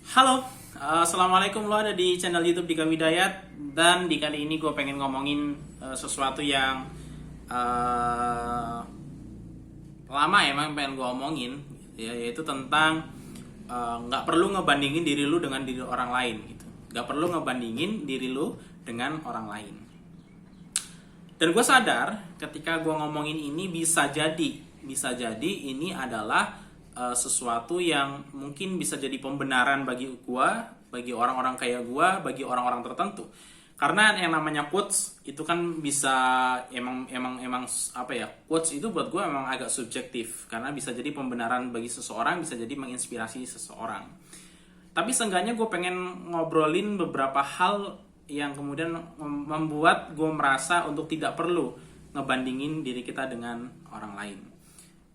Halo, assalamualaikum. Lo ada di channel YouTube Dika Widayat, dan di kali ini gue pengen ngomongin sesuatu yang uh, lama emang pengen gue omongin, ya, yaitu tentang nggak perlu ngebandingin diri lu dengan diri orang lain gitu. Nggak perlu ngebandingin diri lu dengan orang lain. Dan gue sadar ketika gue ngomongin ini bisa jadi ini adalah sesuatu yang mungkin bisa jadi pembenaran bagi gue, bagi orang-orang kayak gue, bagi orang-orang tertentu. Karena yang namanya quotes itu kan bisa emang apa ya, quotes itu buat gue emang agak subjektif karena bisa jadi pembenaran bagi seseorang, bisa jadi menginspirasi seseorang. Tapi seenggaknya gue pengen ngobrolin beberapa hal yang kemudian membuat gue merasa untuk tidak perlu ngebandingin diri kita dengan orang lain.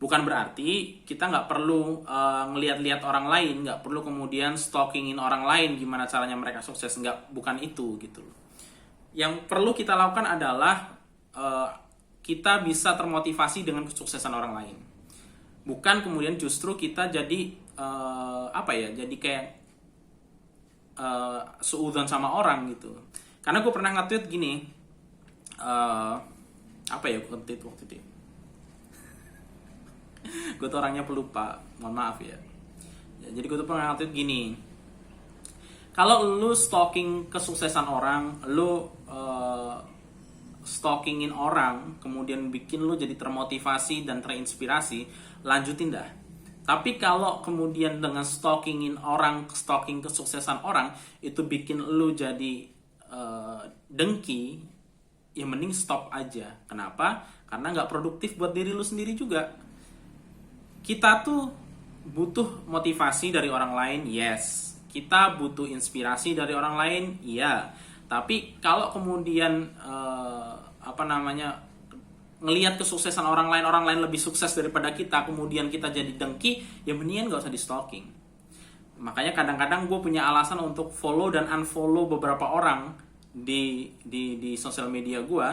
Bukan berarti kita nggak perlu ngelihat-lihat orang lain, nggak perlu kemudian stalkingin orang lain gimana caranya mereka sukses, bukan itu gitu. Yang perlu kita lakukan adalah kita bisa termotivasi dengan kesuksesan orang lain. Bukan kemudian justru kita jadi jadi kayak suudzon sama orang gitu. Karena gue pernah nge-tweet gini, waktu itu gue tuh orangnya pelupa, mohon maaf ya. Jadi gue tuh pernah nge-tweet gini, kalau lu stalking kesuksesan orang, lu stalkingin orang, kemudian bikin lu jadi termotivasi dan terinspirasi, lanjutin dah. Tapi kalau kemudian dengan stalkingin orang, stalking kesuksesan orang, itu bikin lu jadi dengki, ya mending stop aja. Kenapa? Karena nggak produktif buat diri lu sendiri juga. Kita tuh butuh motivasi dari orang lain, yes. Kita butuh inspirasi dari orang lain, iya. Tapi kalau kemudian ngelihat kesuksesan orang lain lebih sukses daripada kita, kemudian kita jadi dengki, ya mendingan gak usah di stalking. Makanya kadang-kadang gue punya alasan untuk follow dan unfollow beberapa orang di sosial media gue,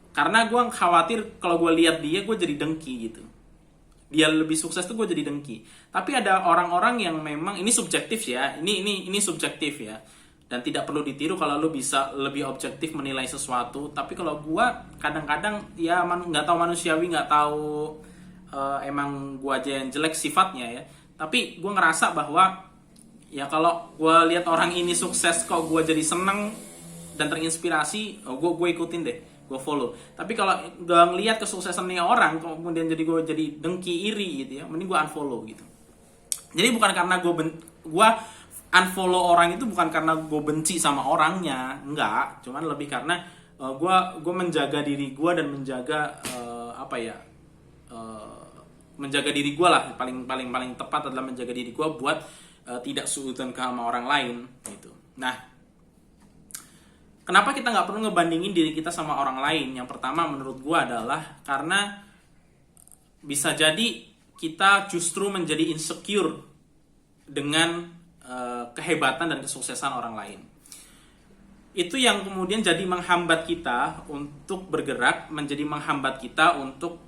karena gue khawatir kalau gue lihat dia, gue jadi dengki gitu. Dia lebih sukses tuh gue jadi dengki. Tapi ada orang-orang yang memang ini subjektif ya, ini subjektif ya, dan tidak perlu ditiru kalau lu bisa lebih objektif menilai sesuatu. Tapi kalau gue kadang-kadang ya nggak tahu manusiawi, nggak tahu emang gue aja yang jelek sifatnya ya. Tapi gue ngerasa bahwa ya kalau gue lihat orang ini sukses kok gue jadi seneng dan terinspirasi, gue ikutin deh, gue follow. Tapi kalau gak ngelihat kesuksesannya orang, kemudian jadi gue jadi dengki, iri gitu ya, mending gue unfollow gitu. Jadi bukan karena gue unfollow orang itu bukan karena gue benci sama orangnya, enggak. Cuman lebih karena gue menjaga diri gue dan menjaga menjaga diri gue lah. Paling tepat adalah menjaga diri gue buat tidak suudzon sama orang lain gitu. Nah, kenapa kita nggak perlu ngebandingin diri kita sama orang lain? Yang pertama menurut gue adalah karena bisa jadi kita justru menjadi insecure dengan kehebatan dan kesuksesan orang lain. Itu yang kemudian jadi menghambat kita untuk bergerak, menjadi menghambat kita untuk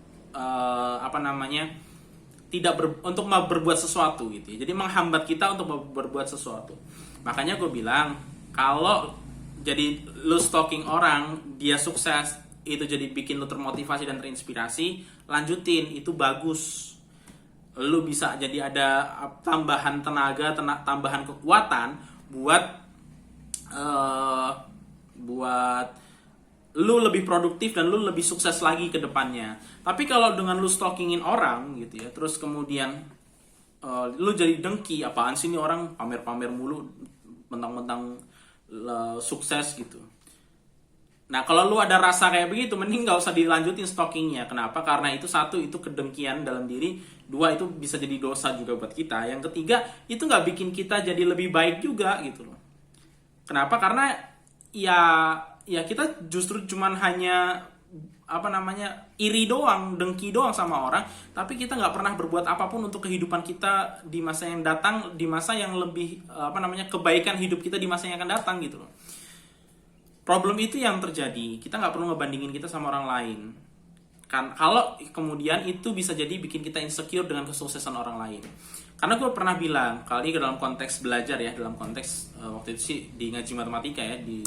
untuk berbuat sesuatu gitu ya. Jadi menghambat kita untuk berbuat sesuatu. Makanya gue bilang, kalau jadi lu stalking orang, dia sukses, itu jadi bikin lu termotivasi dan terinspirasi, lanjutin, itu bagus. Lu bisa jadi ada tambahan tenaga, tambahan kekuatan buat lu lebih produktif dan lu lebih sukses lagi ke depannya. Tapi kalau dengan lu stalkingin orang gitu ya, terus kemudian lu jadi dengki, apaan sih ini orang pamer-pamer mulu, mentang-mentang sukses gitu. Nah, kalau lu ada rasa kayak begitu, mending gak usah dilanjutin stalkingnya. Kenapa? Karena itu satu, itu kedengkian dalam diri. Dua, itu bisa jadi dosa juga buat kita. Yang ketiga, itu gak bikin kita jadi lebih baik juga gitu loh. Kenapa? Karena ya kita justru cuman hanya iri doang, dengki doang sama orang, tapi kita nggak pernah berbuat apapun untuk kehidupan kita di masa yang datang, di masa yang lebih kebaikan hidup kita di masa yang akan datang gitu loh. Problem itu yang terjadi, kita nggak perlu ngebandingin kita sama orang lain. Kan kalau kemudian itu bisa jadi bikin kita insecure dengan kesuksesan orang lain. Karena gue pernah bilang kali dalam konteks belajar ya, dalam konteks waktu itu sih di ngaji matematika ya, di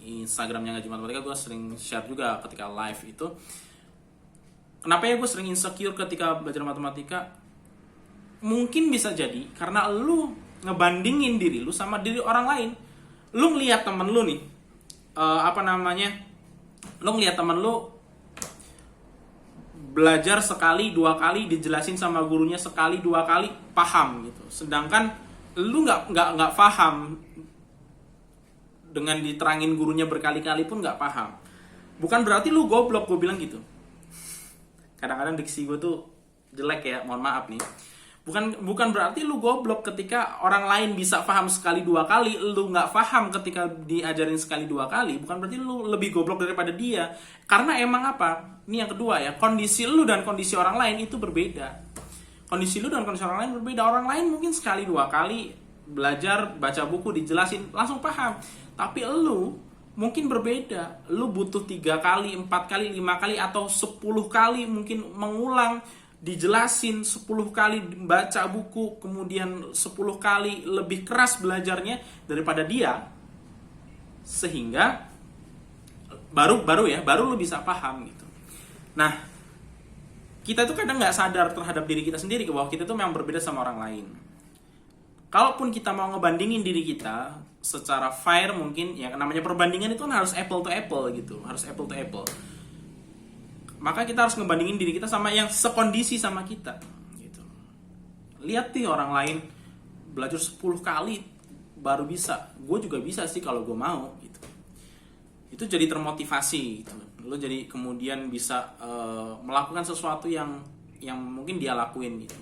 Instagramnya ngaji matematika gue sering share juga ketika live itu. Kenapa ya gue sering insecure ketika belajar matematika? Mungkin bisa jadi karena lu ngebandingin diri lu sama diri orang lain. Lu ngeliat temen lu nih, lu ngeliat temen lu belajar sekali dua kali, dijelasin sama gurunya sekali dua kali paham gitu, sedangkan lu nggak paham, dengan diterangin gurunya berkali-kali pun nggak paham. Bukan berarti lu goblok, gue bilang gitu. Kadang-kadang diksi gue tuh jelek ya, mohon maaf nih. Bukan berarti lu goblok ketika orang lain bisa paham sekali dua kali, lu nggak paham ketika diajarin sekali dua kali. Bukan berarti lu lebih goblok daripada dia. Karena emang apa? Ini yang kedua ya, kondisi lu dan kondisi orang lain itu berbeda. Kondisi lu dan kondisi orang lain berbeda. Orang lain mungkin sekali dua kali belajar, baca buku, dijelasin, langsung paham. Tapi lu mungkin berbeda. Lu butuh 3 kali, 4 kali, 5 kali, atau 10 kali mungkin mengulang, dijelasin 10 kali baca buku, kemudian 10 kali lebih keras belajarnya daripada dia, sehingga baru lu bisa paham gitu. Nah, kita tuh kadang nggak sadar terhadap diri kita sendiri bahwa kita tuh memang berbeda sama orang lain. Kalaupun kita mau ngebandingin diri kita secara fair, mungkin ya namanya perbandingan itu kan harus apple to apple gitu, harus apple to apple. Maka kita harus ngebandingin diri kita sama yang sekondisi sama kita gitu. Lihat nih orang lain belajar 10 kali baru bisa, gue juga bisa sih kalau gue mau gitu. Itu jadi termotivasi gitu. Lo jadi kemudian bisa melakukan sesuatu yang mungkin dia lakuin gitu.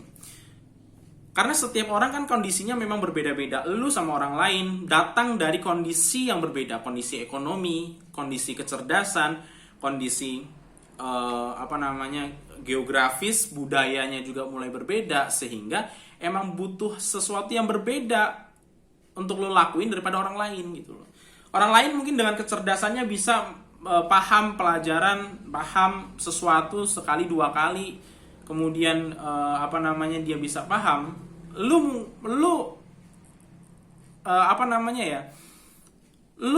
Karena setiap orang kan kondisinya memang berbeda-beda. Lu sama orang lain datang dari kondisi yang berbeda, kondisi ekonomi, kondisi kecerdasan, kondisi geografis, budayanya juga mulai berbeda, sehingga emang butuh sesuatu yang berbeda untuk lo lakuin daripada orang lain gitu loh. Orang lain mungkin dengan kecerdasannya bisa paham pelajaran, paham sesuatu sekali dua kali, kemudian dia bisa paham. Lu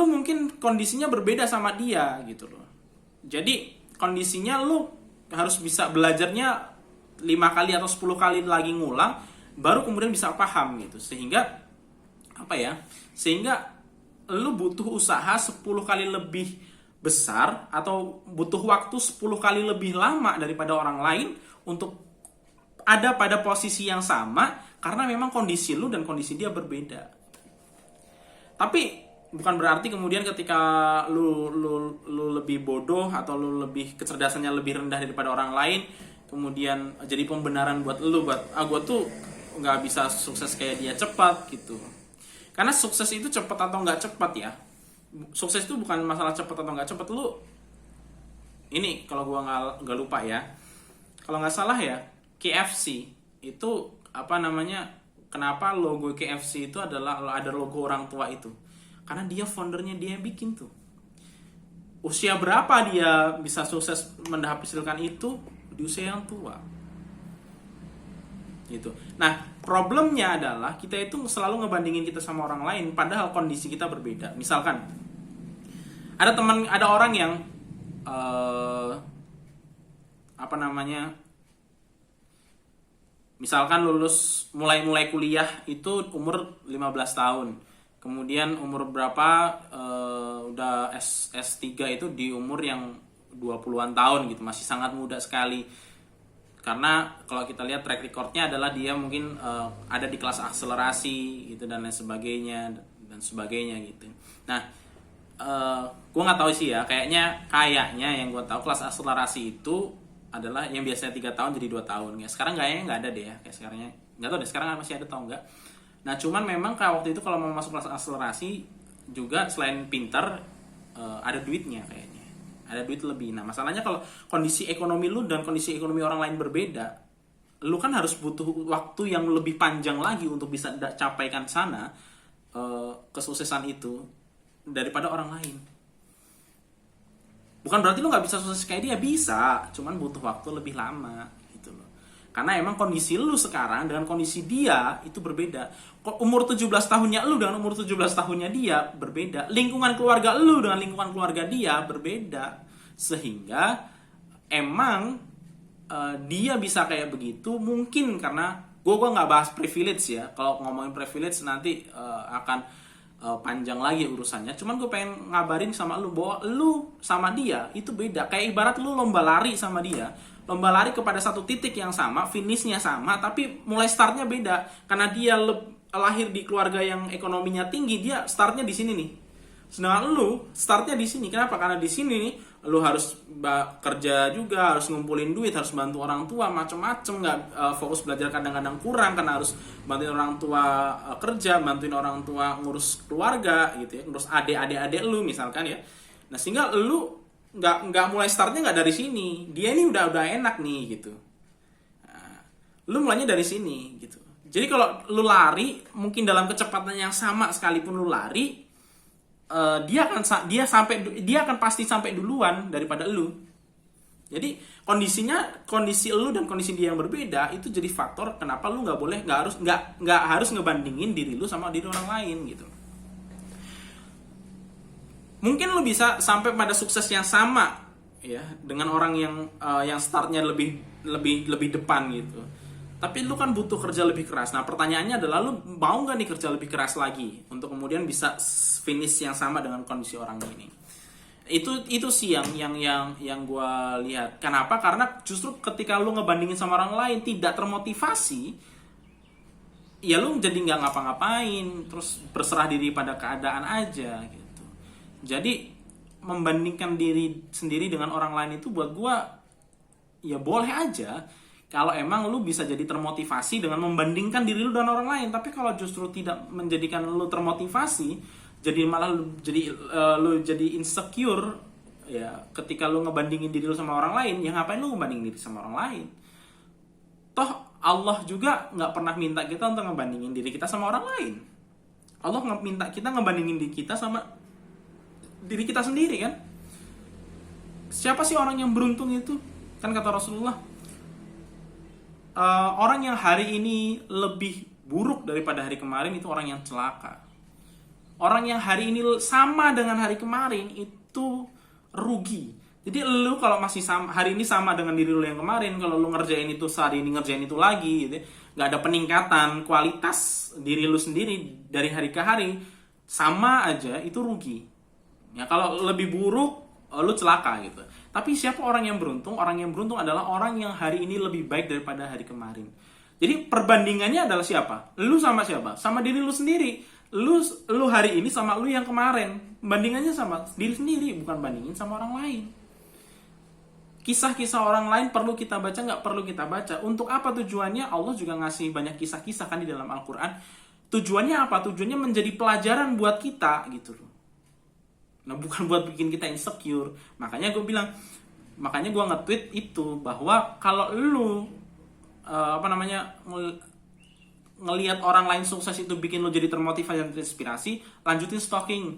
mungkin kondisinya berbeda sama dia gitu loh. Jadi kondisinya lu harus bisa belajarnya 5 kali atau 10 kali lagi ngulang, baru kemudian bisa paham gitu. Sehingga lu butuh usaha 10 kali lebih besar, atau butuh waktu 10 kali lebih lama daripada orang lain untuk ada pada posisi yang sama, karena memang kondisi lu dan kondisi dia berbeda. Tapi bukan berarti kemudian ketika lu lebih bodoh atau lu lebih kecerdasannya lebih rendah daripada orang lain, kemudian jadi pembenaran buat lu, gue tuh nggak bisa sukses kayak dia cepat gitu. Karena sukses itu cepat atau nggak cepat ya. Sukses itu bukan masalah cepat atau nggak cepat. Lu ini kalau gue nggak lupa ya, kalau nggak salah ya, KFC itu kenapa logo KFC itu adalah ada logo orang tua itu? Karena dia foundernya, dia yang bikin tuh. Usia berapa dia bisa sukses mendapatkan itu? Di usia yang tua. Gitu. Nah, problemnya adalah kita itu selalu ngebandingin kita sama orang lain, padahal kondisi kita berbeda. Misalkan ada orang yang misalkan lulus mulai kuliah itu umur 15 tahun. Kemudian umur berapa udah S3 itu di umur yang 20-an tahun gitu, masih sangat muda sekali. Karena kalau kita lihat track recordnya adalah dia mungkin ada di kelas akselerasi gitu dan lain sebagainya gitu. Nah, gue nggak tahu sih ya, kayaknya yang gue tahu kelas akselerasi itu adalah yang biasanya 3 tahun jadi 2 tahun. Ya, sekarang kayaknya nggak ada deh ya, kayak sekarangnya nggak tahu deh sekarang masih ada atau enggak. Nah, cuman memang kayak waktu itu kalau mau masuk kelas akselerasi juga selain pintar ada duitnya kayaknya. Ada duit lebih. Nah, masalahnya kalau kondisi ekonomi lu dan kondisi ekonomi orang lain berbeda, lu kan harus butuh waktu yang lebih panjang lagi untuk bisa capaikan sana kesuksesan itu daripada orang lain. Bukan berarti lu nggak bisa sukses kayak dia, bisa, cuman butuh waktu lebih lama gitu loh. Karena emang kondisi lu sekarang dengan kondisi dia itu berbeda. Umur 17 tahunnya lu dengan umur 17 tahunnya dia berbeda. Lingkungan keluarga lu dengan lingkungan keluarga dia berbeda. Sehingga emang dia bisa kayak begitu mungkin karena gue nggak bahas privilege ya. Kalau ngomongin privilege nanti akan panjang lagi urusannya. Cuman gue pengen ngabarin sama lu bahwa lu sama dia itu beda. Kayak ibarat lu lomba lari sama dia. Lomba lari kepada satu titik yang sama, finishnya sama, tapi mulai startnya beda. Karena dia lahir di keluarga yang ekonominya tinggi, dia startnya di sini nih. Sedangkan lu startnya di sini. Kenapa? Karena di sini nih, lu harus kerja juga, harus ngumpulin duit, harus bantu orang tua, macem-macem. Nggak fokus belajar kadang-kadang kurang, karena harus bantuin orang tua kerja, bantuin orang tua ngurus keluarga, gitu ya, ngurus adik lu misalkan ya. Nah sehingga lu nggak mulai startnya nggak dari sini, dia ini udah enak nih gitu. Nah, lu mulainya dari sini gitu. Jadi kalau lu lari mungkin dalam kecepatan yang sama sekalipun lu lari, dia akan pasti sampai duluan daripada lu. Jadi kondisi lu dan kondisi dia yang berbeda itu jadi faktor kenapa lu nggak harus ngebandingin diri lu sama diri orang lain gitu. Mungkin lu bisa sampai pada sukses yang sama ya dengan orang yang startnya lebih depan gitu. Tapi lu kan butuh kerja lebih keras. Nah, pertanyaannya adalah lu mau nggak nih kerja lebih keras lagi untuk kemudian bisa finish yang sama dengan kondisi orang ini. Itu sih yang gue lihat. Kenapa? Karena justru ketika lu ngebandingin sama orang lain tidak termotivasi, ya lu jadi nggak ngapa-ngapain, terus berserah diri pada keadaan aja gitu. Jadi membandingkan diri sendiri dengan orang lain itu buat gue ya boleh aja kalau emang lu bisa jadi termotivasi dengan membandingkan diri lu dengan orang lain. Tapi kalau justru tidak menjadikan lu termotivasi, jadi malah lu jadi insecure ya ketika lu ngebandingin diri lu sama orang lain, ya ngapain lu ngebandingin diri sama orang lain? Toh Allah juga nggak pernah minta kita untuk ngebandingin diri kita sama orang lain. Allah minta kita ngebandingin diri kita sama diri kita sendiri kan. Siapa sih orang yang beruntung itu? Kan kata Rasulullah, orang yang hari ini lebih buruk daripada hari kemarin itu orang yang celaka. Orang yang hari ini sama dengan hari kemarin itu rugi. Jadi lu kalau masih sama, hari ini sama dengan diri lu yang kemarin, kalau lu ngerjain itu sehari ini ngerjain itu lagi gitu, nggak ada peningkatan kualitas diri lu sendiri dari hari ke hari, sama aja itu rugi. Ya kalau lebih buruk lu celaka gitu. Tapi siapa orang yang beruntung? Orang yang beruntung adalah orang yang hari ini lebih baik daripada hari kemarin. Jadi perbandingannya adalah siapa? Lu sama siapa? Sama diri lu sendiri. Lu hari ini sama lu yang kemarin. Bandingannya sama diri sendiri, bukan bandingin sama orang lain. Kisah-kisah orang lain perlu kita baca, nggak perlu kita baca. Untuk apa tujuannya? Allah juga ngasih banyak kisah-kisah kan di dalam Al-Quran. Tujuannya apa? Tujuannya menjadi pelajaran buat kita gitu loh. Nah, bukan buat bikin kita insecure. Makanya gue nge-tweet itu bahwa kalau lu ngelihat orang lain sukses itu bikin lu jadi termotivasi dan terinspirasi, lanjutin stalking.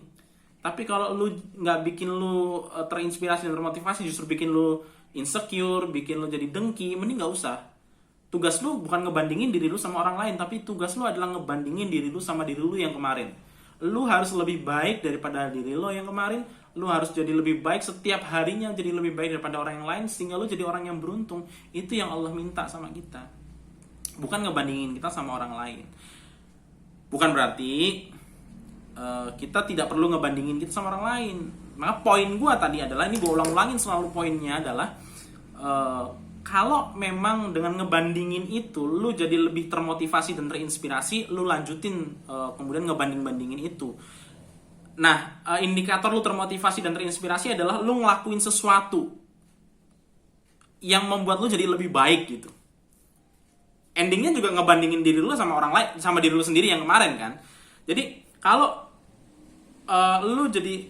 Tapi kalau lu nggak bikin lu terinspirasi dan termotivasi, justru bikin lu insecure, bikin lu jadi dengki, mending nggak usah. Tugas lu bukan ngebandingin diri lu sama orang lain, tapi tugas lu adalah ngebandingin diri lu sama diri lu yang kemarin. Lu harus lebih baik daripada diri lo yang kemarin. Lu harus jadi lebih baik setiap harinya, jadi lebih baik daripada orang yang lain, sehingga lu jadi orang yang beruntung. Itu yang Allah minta sama kita, bukan ngebandingin kita sama orang lain. Bukan berarti kita tidak perlu ngebandingin kita sama orang lain. Maka poin gue tadi adalah, ini gue ulang-ulangin selalu, poinnya adalah kalau memang dengan ngebandingin itu lu jadi lebih termotivasi dan terinspirasi, lu lanjutin kemudian ngebanding-bandingin itu. Nah, indikator lu termotivasi dan terinspirasi adalah lu ngelakuin sesuatu yang membuat lu jadi lebih baik gitu. Endingnya juga ngebandingin diri lu sama orang lain, sama diri lu sendiri yang kemarin kan. Jadi kalau lu jadi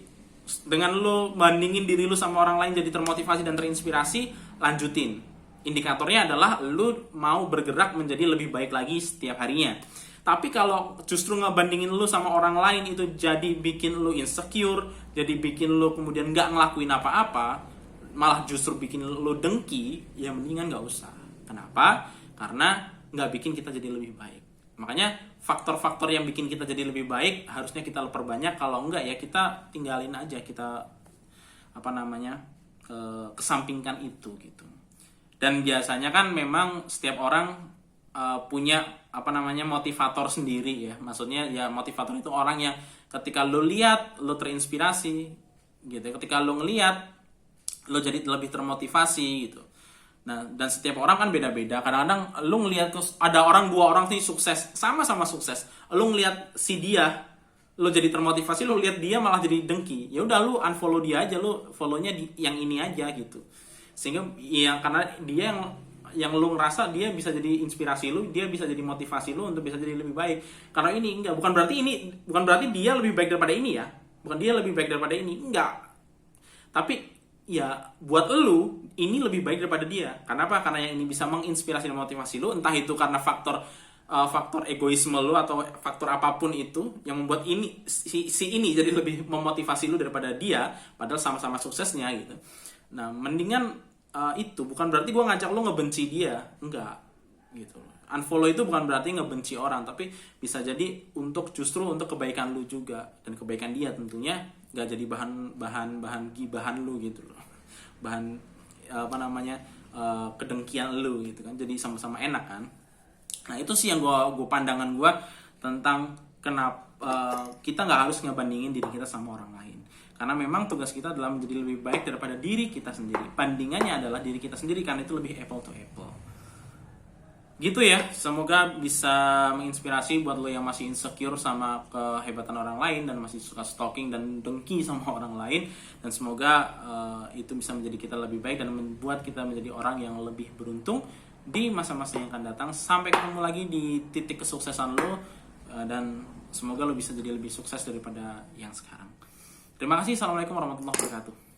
dengan lu bandingin diri lu sama orang lain jadi termotivasi dan terinspirasi, lanjutin. Indikatornya adalah lu mau bergerak menjadi lebih baik lagi setiap harinya. Tapi kalau justru ngebandingin lu sama orang lain itu jadi bikin lu insecure, jadi bikin lu kemudian nggak ngelakuin apa-apa, malah justru bikin lu dengki, ya mendingan nggak usah. Kenapa? karena nggak bikin kita jadi lebih baik. Makanya faktor-faktor yang bikin kita jadi lebih baik harusnya kita perbanyak. Kalau enggak ya kita tinggalin aja, kita kesampingkan itu gitu. Dan biasanya kan memang setiap orang punya motivator sendiri ya. Maksudnya ya motivator itu orang yang ketika lo lihat lo terinspirasi gitu. Ketika lo ngelihat lo jadi lebih termotivasi gitu. Nah, dan setiap orang kan beda-beda. Kadang-kadang lu ngelihat ada orang, dua orang sih sukses, sama-sama sukses. Lu ngelihat si dia, lu jadi termotivasi, lu lihat dia malah jadi dengki. Ya udah lu unfollow dia aja, lu follow-nya yang ini aja gitu. Sehingga ya karena dia yang lu ngerasa dia bisa jadi inspirasi lu, dia bisa jadi motivasi lu untuk bisa jadi lebih baik. Karena ini bukan berarti dia lebih baik daripada ini ya. Bukan dia lebih baik daripada ini, enggak. Tapi ya buat lu ini lebih baik daripada dia. Kenapa? Karena yang ini bisa menginspirasi dan motivasi lu, entah itu karena faktor egoisme lu atau faktor apapun itu yang membuat ini si ini jadi lebih memotivasi lu daripada dia, padahal sama-sama suksesnya gitu. Nah, mendingan itu bukan berarti gue ngajak lu ngebenci dia, enggak gitu. Unfollow itu bukan berarti ngebenci orang, tapi bisa jadi justru untuk kebaikan lu juga dan kebaikan dia tentunya, nggak jadi bahan gibahan lu gitu loh, bahan kedengkian lu gitu kan, jadi sama-sama enak kan. Nah itu sih yang pandangan gue tentang kenapa kita nggak harus ngebandingin diri kita sama orang lain, karena memang tugas kita adalah menjadi lebih baik daripada diri kita sendiri. Bandingannya adalah diri kita sendiri karena itu lebih apple to apple. Gitu ya, semoga bisa menginspirasi buat lo yang masih insecure sama kehebatan orang lain dan masih suka stalking dan dengki sama orang lain. Dan semoga itu bisa menjadi kita lebih baik dan membuat kita menjadi orang yang lebih beruntung di masa-masa yang akan datang. Sampai ketemu lagi di titik kesuksesan lo, dan semoga lo bisa jadi lebih sukses daripada yang sekarang. Terima kasih. Assalamualaikum warahmatullahi wabarakatuh.